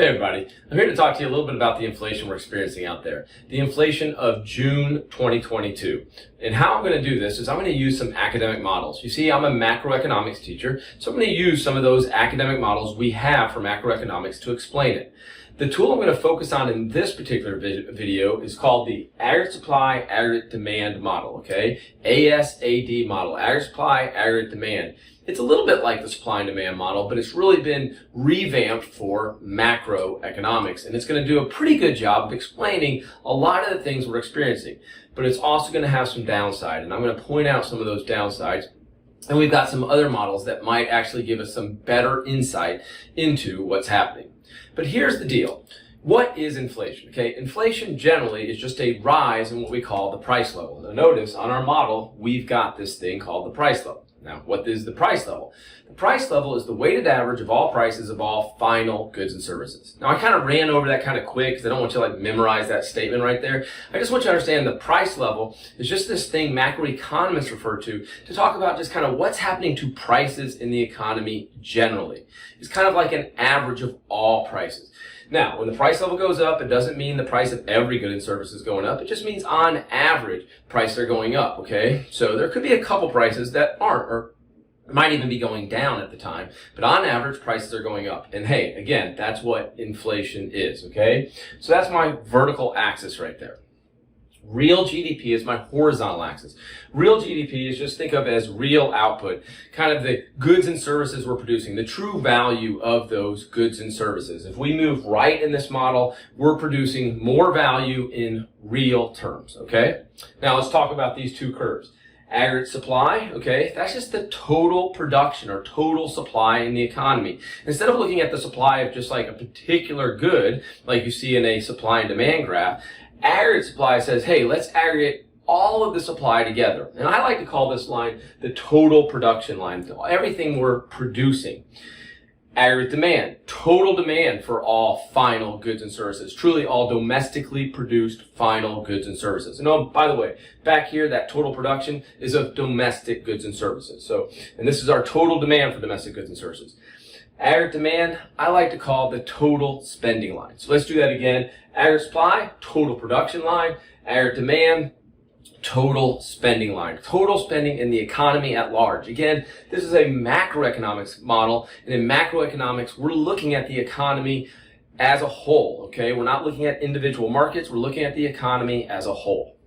Hey everybody, I'm here to talk to you a little bit about the inflation we're experiencing out there. The inflation of June 2022. And how I'm going to do this is I'm going to use some academic models. You see, I'm a macroeconomics teacher, so I'm going to use some of those academic models we have for macroeconomics to explain it. The tool I'm going to focus on in this particular video is called the aggregate supply, aggregate demand model, okay? ASAD model, aggregate supply, aggregate demand. It's a little bit like the supply and demand model, but it's really been revamped for macroeconomics, and it's going to do a pretty good job of explaining a lot of the things we're experiencing. But it's also going to have some downside, and I'm going to point out some of those downsides. And we've got some other models that might actually give us some better insight into what's happening. But here's the deal. What is inflation? Okay, inflation generally is just a rise in what we call the price level. Now notice on our model, we've got this thing called the price level. Now, what is the price level? The price level is the weighted average of all prices of all final goods and services. Now, I kind of ran over that kind of quick because I don't want you to memorize that statement right there. I just want you to understand the price level is just this thing macroeconomists refer to talk about just kind of what's happening to prices in the economy generally. It's kind of like an average of all prices. Now, when the price level goes up, it doesn't mean the price of every good and service is going up. It just means on average, prices are going up, okay? So there could be a couple prices that aren't, or might even be going down at the time. But on average, prices are going up. And hey, again, that's what inflation is, okay? So that's my vertical axis right there. Real GDP is my horizontal axis. Real GDP is just think of as real output, kind of the goods and services we're producing, the true value of those goods and services. If we move right in this model, we're producing more value in real terms, okay? Now let's talk about these two curves. Aggregate supply, okay, that's just the total production or total supply in the economy. Instead of looking at the supply of just like a particular good, like you see in a supply and demand graph, aggregate supply says, hey, let's aggregate all of the supply together. And I like to call this line the total production line, everything we're producing. Aggregate demand, total demand for all final goods and services, truly all domestically produced final goods and services. And oh, by the way, back here, that total production is of domestic goods and services. And this is our total demand for domestic goods and services. Aggregate demand, I like to call the total spending line. So let's do that again. Aggregate supply, total production line. Aggregate demand, total spending line. Total spending in the economy at large. Again, this is a macroeconomics model, and in macroeconomics, we're looking at the economy as a whole, okay? We're not looking at individual markets, we're looking at the economy as a whole.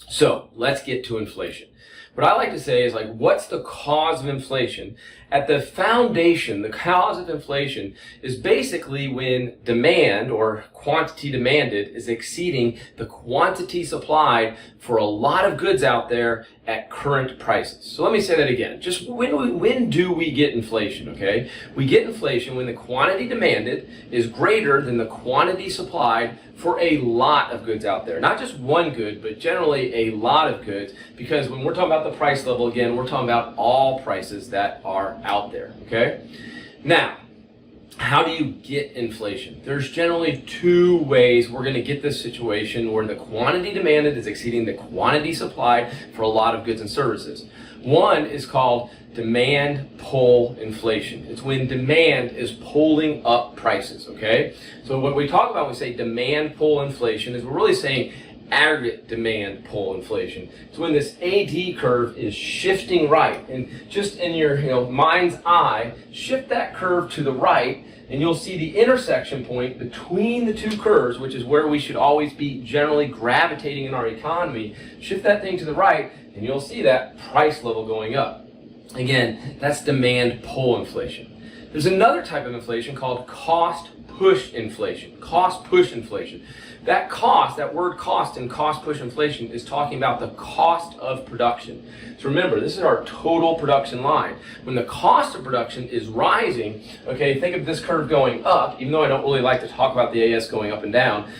So, let's get to inflation. What I like to say is what's the cause of inflation? At the foundation, the cause of inflation is basically when demand or quantity demanded is exceeding the quantity supplied for a lot of goods out there at current prices. So let me say that again. Just when do we get inflation, okay? We get inflation when the quantity demanded is greater than the quantity supplied for a lot of goods out there. Not just one good, but generally a lot of goods, because when we're talking about the price level, again, we're talking about all prices that are out there, okay? Now, how do you get inflation? There's generally two ways we're going to get this situation where the quantity demanded is exceeding the quantity supplied for a lot of goods and services. One is called demand pull inflation. It's when demand is pulling up prices, okay? So what we talk about when we say demand pull inflation is we're really saying aggregate demand pull inflation. It's when this AD curve is shifting right. And just in your mind's eye, shift that curve to the right, and you'll see the intersection point between the two curves, which is where we should always be generally gravitating in our economy. Shift that thing to the right, and you'll see that price level going up. Again, that's demand pull inflation. There's another type of inflation called cost push inflation. Cost push inflation. That word cost in cost push inflation is talking about the cost of production. So remember, this is our total production line. When the cost of production is rising, okay, think of this curve going up, even though I don't really like to talk about the AS going up and down.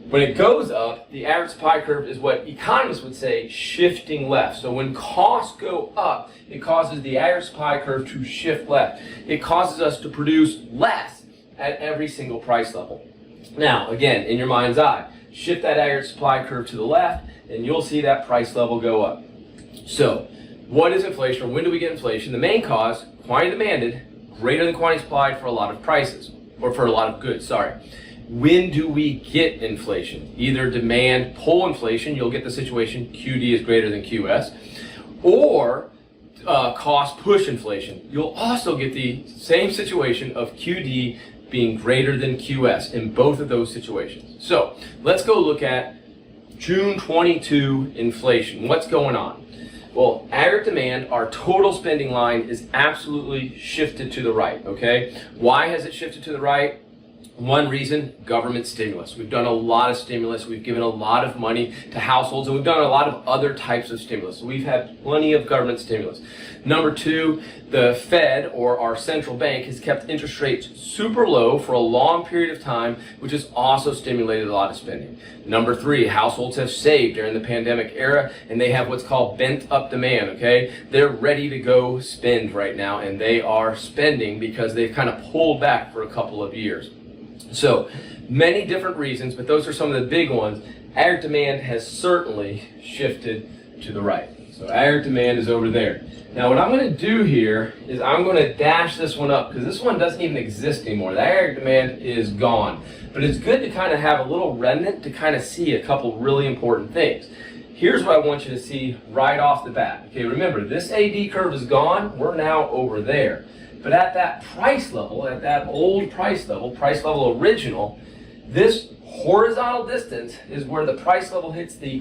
When it goes up, the average supply curve is what economists would say shifting left. So when costs go up, it causes the average supply curve to shift left. It causes us to produce less at every single price level. Now, again, in your mind's eye, shift that aggregate supply curve to the left, and you'll see that price level go up. So, what is inflation, or when do we get inflation? The main cause, quantity demanded, greater than quantity supplied for a lot of prices. or for a lot of goods, sorry. When do we get inflation? Either demand pull inflation, you'll get the situation QD is greater than QS, or cost push inflation. You'll also get the same situation of QD being greater than QS in both of those situations. So let's go look at June 22 inflation. What's going on? Well, aggregate demand, our total spending line is absolutely shifted to the right, okay? Why has it shifted to the right? One reason, government stimulus. We've done a lot of stimulus. We've given a lot of money to households, and we've done a lot of other types of stimulus. So we've had plenty of government stimulus. Number two, the Fed, or our central bank, has kept interest rates super low for a long period of time, which has also stimulated a lot of spending. Number three, households have saved during the pandemic era, and they have what's called bent up demand, okay? They're ready to go spend right now, and they are spending because they've kind of pulled back for a couple of years. So, many different reasons, but those are some of the big ones. Aggregate demand has certainly shifted to the right. So aggregate demand is over there. Now what I'm going to do here is I'm going to dash this one up because this one doesn't even exist anymore. The aggregate demand is gone. But it's good to kind of have a little remnant to kind of see a couple really important things. Here's what I want you to see right off the bat. Okay, remember, this AD curve is gone. We're now over there. But at that price level, at that old price level original, this horizontal distance is where the price level hits the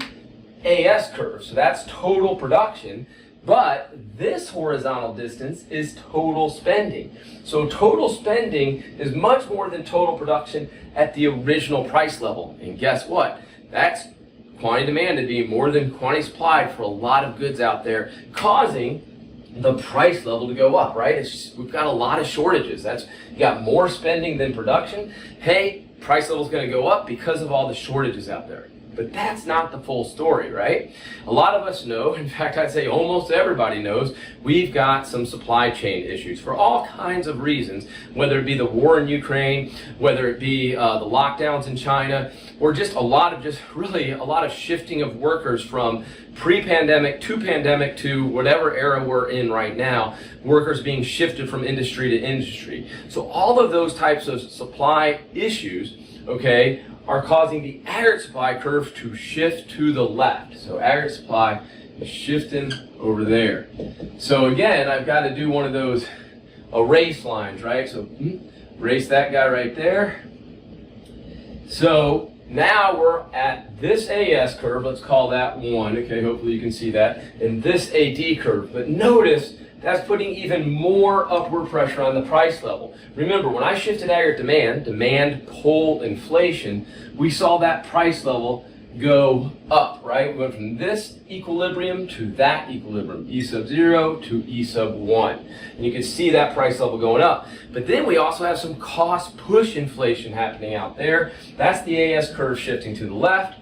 AS curve. So that's total production. But this horizontal distance is total spending. So total spending is much more than total production at the original price level. And guess what? That's quantity demanded being more than quantity supplied for a lot of goods out there, causing the price level to go up, right? We've got a lot of shortages. You got more spending than production. Hey, price level's going to go up because of all the shortages out there. But that's not the full story, right? A lot of us know, in fact, I'd say almost everybody knows, we've got some supply chain issues for all kinds of reasons, whether it be the war in Ukraine, whether it be the lockdowns in China, or just a lot of shifting of workers from pre-pandemic to whatever era we're in right now, workers being shifted from industry to industry. So all of those types of supply issues, okay, are causing the aggregate supply curve to shift to the left. So aggregate supply is shifting over there. So again, I've got to do one of those erase lines, right? So erase that guy right there. So now we're at this AS curve, let's call that 1, okay, hopefully you can see that, and this AD curve. But notice that's putting even more upward pressure on the price level. Remember, when I shifted aggregate demand pull inflation, we saw that price level go up, right? We went from this equilibrium to that equilibrium, E sub 0 to E sub 1. And you can see that price level going up. But then we also have some cost push inflation happening out there. That's the AS curve shifting to the left.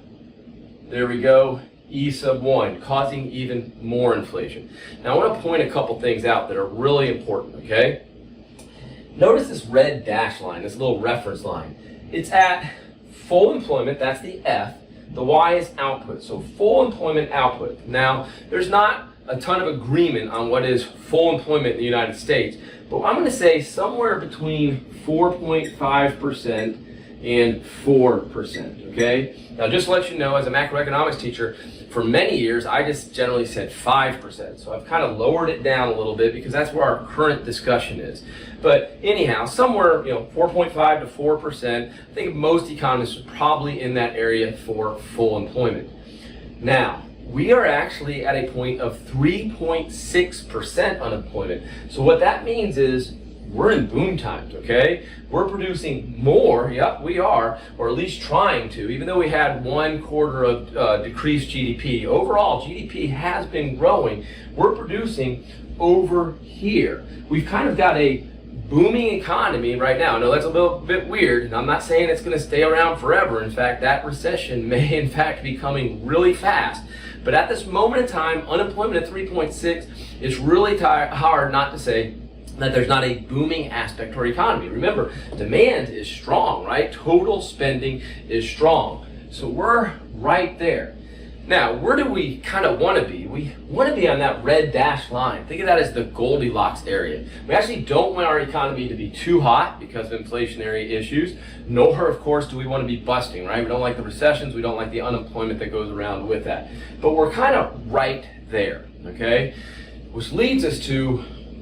There we go. E sub 1, causing even more inflation. Now I want to point a couple things out that are really important, okay? Notice this red dash line, this little reference line. It's at full employment, that's the F. The Y is output, so full employment output. Now, there's not a ton of agreement on what is full employment in the United States, but I'm going to say somewhere between 4.5% and 4%, okay? Now, just to let you know, as a macroeconomics teacher, for many years, I just generally said 5%. So I've kind of lowered it down a little bit because that's where our current discussion is. But anyhow, somewhere, 4.5 to 4%. I think most economists are probably in that area for full employment. Now, we are actually at a point of 3.6% unemployment. So what that means is we're in boom times, okay? We're producing more, yep, we are, or at least trying to, even though we had 1 quarter of decreased GDP. Overall, GDP has been growing. We're producing over here. We've kind of got a booming economy right now. I know that's a little bit weird, and I'm not saying it's going to stay around forever. In fact, that recession may in fact be coming really fast. But at this moment in time, unemployment at 3.6 is really hard not to say that there's not a booming aspect to our economy. Remember, demand is strong, right? Total spending is strong. So we're right there. Now, where do we kind of want to be? We want to be on that red dashed line. Think of that as the Goldilocks area. We actually don't want our economy to be too hot because of inflationary issues, nor, of course, do we want to be busting, right? We don't like the recessions. We don't like the unemployment that goes around with that. But we're kind of right there, okay? Which leads us to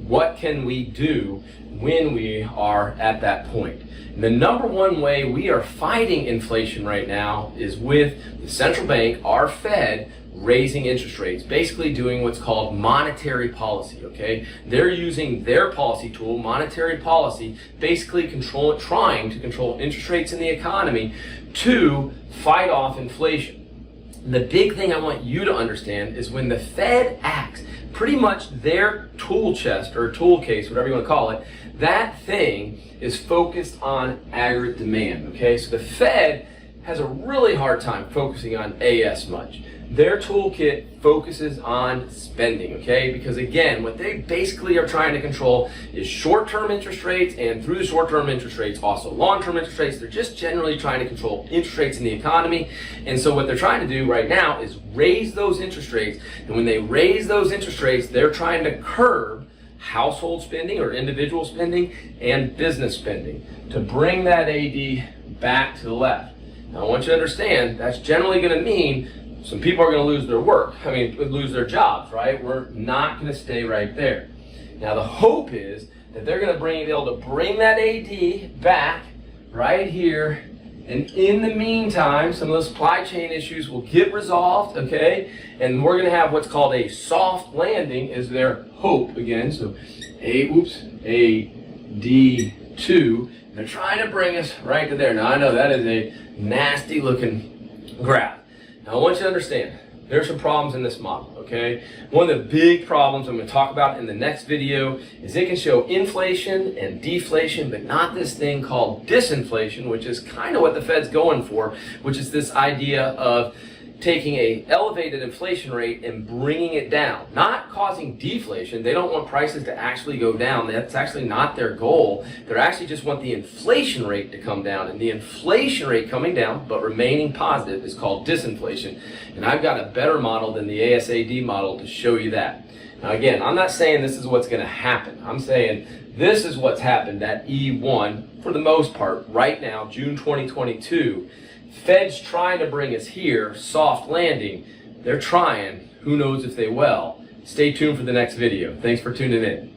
what can we do when we are at that point. And the number one way we are fighting inflation right now is with the central bank, our Fed, raising interest rates, basically doing what's called monetary policy, okay? They're using their policy tool, monetary policy, basically trying to control interest rates in the economy to fight off inflation. And the big thing I want you to understand is when the Fed acts, pretty much their tool chest or tool case, whatever you want to call it, that thing is focused on aggregate demand, okay? So the Fed has a really hard time focusing on AS much. Their toolkit focuses on spending, okay? Because again, what they basically are trying to control is short-term interest rates, and through the short-term interest rates, also long-term interest rates. They're just generally trying to control interest rates in the economy. And so what they're trying to do right now is raise those interest rates. And when they raise those interest rates, they're trying to curb household spending or individual spending and business spending to bring that AD back to the left. Now, I want you to understand that's generally going to mean some people are going to lose their work. Lose their jobs, right? We're not going to stay right there. Now, the hope is that they're going to be able to bring that AD back right here. And in the meantime, some of those supply chain issues will get resolved, okay? And we're going to have what's called a soft landing is their hope again. So AD2. They're trying to bring us right to there. Now, I know that is a nasty looking graph. Now, I want you to understand, there's some problems in this model, okay? One of the big problems I'm going to talk about in the next video is it can show inflation and deflation, but not this thing called disinflation, which is kind of what the Fed's going for, which is this idea of taking a elevated inflation rate and bringing it down, not causing deflation. They don't want prices to actually go down. That's actually not their goal. They actually just want the inflation rate to come down, and the inflation rate coming down but remaining positive is called disinflation. And I've got a better model than the ASAD model to show you that. Now again, I'm not saying this is what's going to happen. I'm saying this is what's happened at E1 for the most part right now, June 2022. Fed's trying to bring us here, soft landing. They're trying. Who knows if they will. Stay tuned for the next video. Thanks for tuning in.